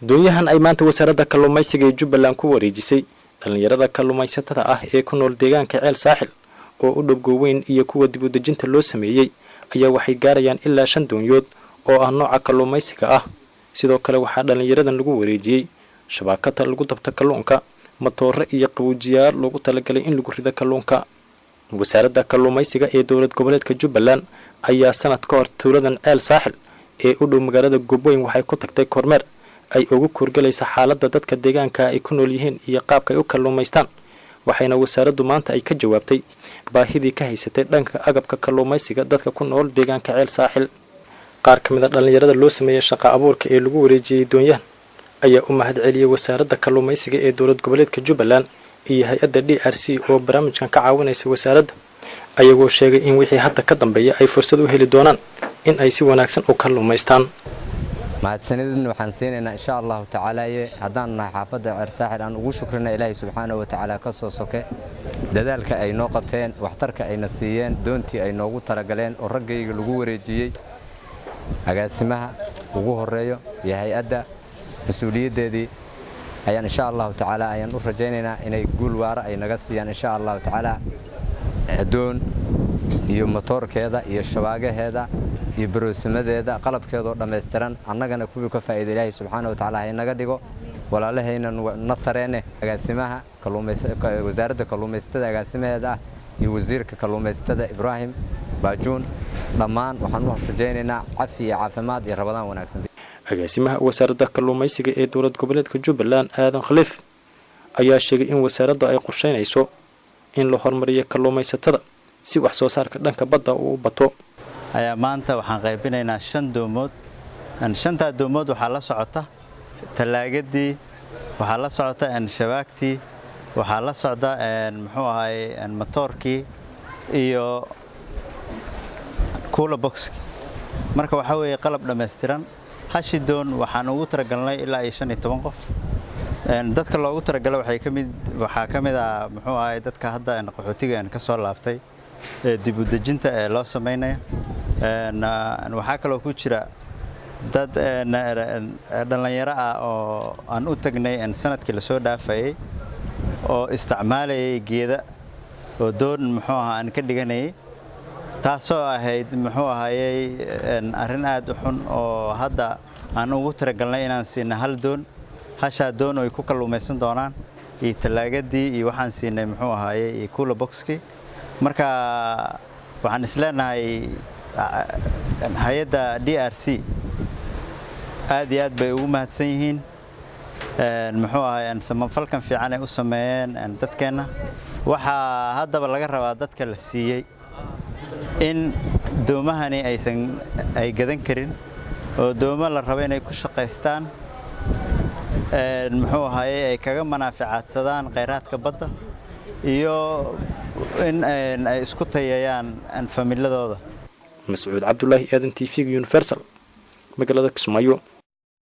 doonyahan ay maanta wasaaradda kalluumaysiga ee Jubbaland ku wareejisay dhalinyarada kalluumaysatada ah ee ku nool deegaanka Ceel Saaxil oo u dhow Gooweyn iyo kuwa dib u dejinta loo sameeyay ayaa waxay gaarayaan ilaa 5 doonyood oo ah nooca kalluumaysiga ah sidoo kale waxaa dhalinyaradan lagu wareejiyay shabakada lagu dabta kalluunka matooro iyo qaboojiyaal lagu talagalay in lagu rido kalluunka wasaaradda kalluumaysiga ee dowlad goboleedka Jubbaland ayaa sanad ka hor tuuladan Ceel Saaxil ee u dhow magaalada Gooweyn waxay ku tagtay kormeer ay ugu korgalaysa xaaladda dadka deegaanka ay ku nool yihiin iyo qaabka ay u kalluumaystaan waxayna wasaaraddu maanta ay ka jawaabtay baahidii ka haysatay dhanka agabka kalluumaysiga dadka ku nool deegaanka Ceel Saaxil qaar kamid ah dhalinyarada loo sameeyay shaqo abuurka ee lagu wareejiyay doonyahan ayaa u mahad celiyay wasaaradda kalluumaysiga ee dowlad goboleedka Jubbaland iyo hay'adda DRC oo barnaamijkan ka caawinaysa wasaaradda ayagoo sheegay in wixii hadda ka dambeeya ay fursad u heli doonaan in ay si wanaagsan u kalluumaystaan mahadsanidin waxaan siinayna insha Allah tacaala hadaan nahay xaafadda Ceel Saaxil aan ugu shukrina Ilaahay subhanahu wa ta'ala ka soo soke dadaalka ay noo qabteen waxtarka ay na siiyeen doontii ay noogu talagaleen oo ragayga lagu wareejiyay agaasimaha ugu horeeyo iyo hay'adda mas'uuliyadeedii ayaan insha Allah tacaala ayaan u rajaynaynaa inay guul waara ay naga siiyaan insha Allah tacaala doon iyo motorkeeda iyo shabaagaheeda iyo baroosumadeeda qalabkeeda oo dhameystiran annagana kuwii ka faa'iido Ilaahay subhanahu wa ta'ala ay naga dhigo walaalahayna natareene agaasimaha kalluumaysiga wasaaradda kalluumaysiga agaasimaheeda iyo wasiirka kalluumaysiga Ibrahim Baajuun dhamaan waxaan u rajaynaynaa cafi iyo caafimaad iyo rabadaan wanaagsan agaasimaha wasaaradda kalluumaysiga ee dowlad goboleedka Jubbaland Aadan Khaliif ayaa sheegay in wasaaraddu ay qorsheynayso in la horumariyo kalluumaysatada si wax soo saarka dhanka badda uu bato ayaa maanta waxaan qaybinaynaa 5 doomood shanta doomood waxa la socota talaagadii waxa la socota shabaagtii waxa la socda muxuu ahaay motorkii iyo cooler box marka waxa weeye qalab dhameystiran hashi doon waxaan ugu talagalnay ilaa 15 qof dadka loogu talagalay waxa kamid ah muxuu ahaay dadka hadda qaxootiga ka soo laabtay dib u dejinta ee loo sameeyay waxa kale oo ku jira dad dhalinyaro ah oo aan u tagnay sanadkii la soo dhaafay oo isticmaalay geeda oo doon muxuu ahaa aan ka dhiganay taasoo ahayd muxuu ahaayay arrin aad u xun oo hadda aan ugu talagalnay inaan siino hal doon hasha doon oo ay ku kalluumaysan doonaan iyo talaagadii iyo waxaan siinay muxuu ahaayay iyo cooler boxki marka waxaan isleenahay hay'adda DRC aad iyo aad bay ugu mahadsan yihiin muxuu ahaayay samafalkan fiican ay u sameeyeen dadkeena waxa haddaba laga rabaa dadka la siiyay in doomahani ay gadan karin oo dooma la rabo inay ku shaqeystaan muxuu ahaayay ay kaga manaaficadsadaan kheyraadka badda iyo in ay isku tayayaan familiadooda Mas'uud Cabdullaahi Aadan TV Universal magaalada Kismaayo